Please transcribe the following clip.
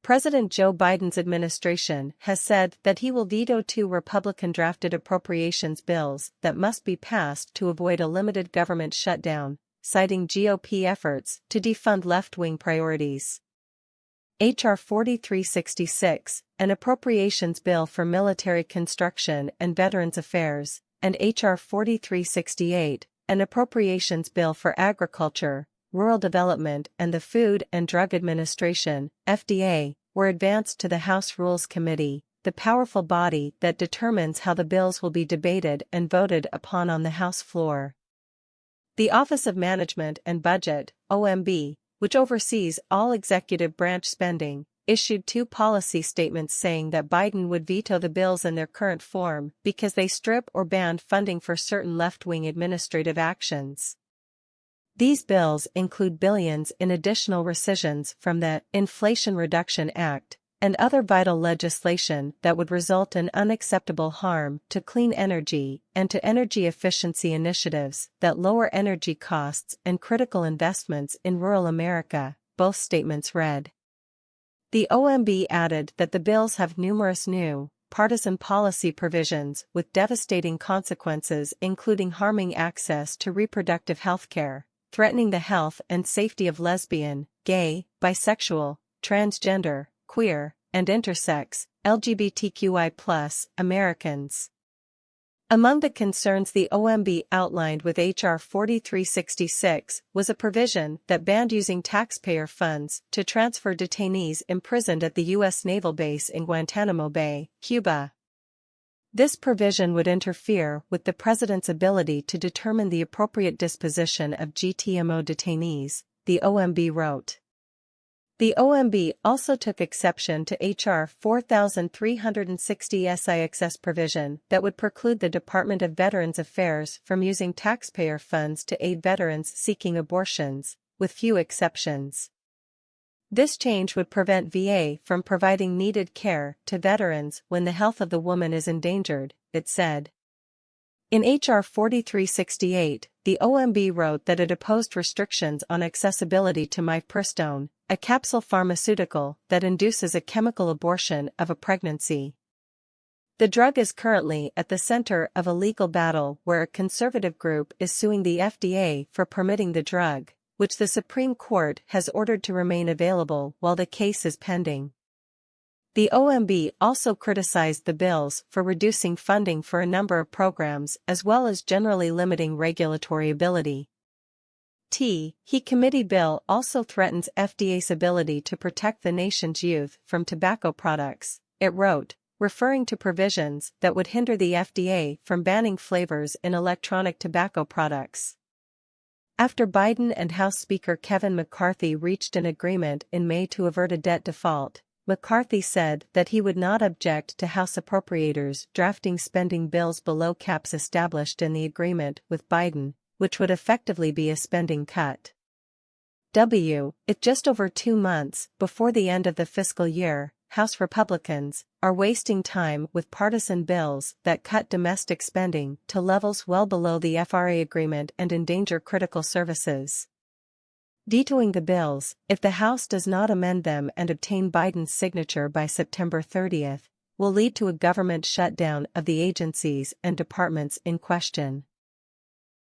President Joe Biden's administration has said that he will veto 2 Republican-drafted appropriations bills that must be passed to avoid a limited government shutdown, citing GOP efforts to defund left-wing priorities. H.R. 4366, an appropriations bill for military construction and Veterans Affairs, and H.R. 4368, an appropriations bill for agriculture, rural development and the Food and Drug Administration, FDA, were advanced to the House Rules Committee, the powerful body that determines how the bills will be debated and voted upon on the House floor. The Office of Management and Budget, OMB, which oversees all executive branch spending, issued 2 policy statements saying that Biden would veto the bills in their current form because they strip or ban funding for certain left-wing administrative actions. These bills include billions in additional rescissions from the Inflation Reduction Act and other vital legislation that would result in unacceptable harm to clean energy and to energy efficiency initiatives that lower energy costs and critical investments in rural America, both statements read. The OMB added that the bills have numerous new, partisan policy provisions with devastating consequences, including harming access to reproductive health care, threatening the health and safety of lesbian, gay, bisexual, transgender, queer, and intersex, LGBTQI+ Americans. Among the concerns the OMB outlined with H.R. 4366 was a provision that banned using taxpayer funds to transfer detainees imprisoned at the U.S. Naval Base in Guantanamo Bay, Cuba. This provision would interfere with the president's ability to determine the appropriate disposition of GTMO detainees, the OMB wrote. The OMB also took exception to H.R. 4360 SIX's provision that would preclude the Department of Veterans Affairs from using taxpayer funds to aid veterans seeking abortions, with few exceptions. This change would prevent VA from providing needed care to veterans when the health of the woman is endangered, it said. In H.R. 4368, the OMB wrote that it opposed restrictions on accessibility to mifepristone, a capsule pharmaceutical that induces a chemical abortion of a pregnancy. The drug is currently at the center of a legal battle where a conservative group is suing the FDA for permitting the drug, which the Supreme Court has ordered to remain available while the case is pending. The OMB also criticized the bills for reducing funding for a number of programs as well as generally limiting regulatory ability. The committee bill also threatens FDA's ability to protect the nation's youth from tobacco products, it wrote, referring to provisions that would hinder the FDA from banning flavors in electronic tobacco products. After Biden and House Speaker Kevin McCarthy reached an agreement in May to avert a debt default, McCarthy said that he would not object to House appropriators drafting spending bills below caps established in the agreement with Biden, which would effectively be a spending cut. It just over 2 months before the end of the fiscal year, House Republicans are wasting time with partisan bills that cut domestic spending to levels well below the FRA agreement and endanger critical services. Vetoing the bills, if the House does not amend them and obtain Biden's signature by September 30, will lead to a government shutdown of the agencies and departments in question.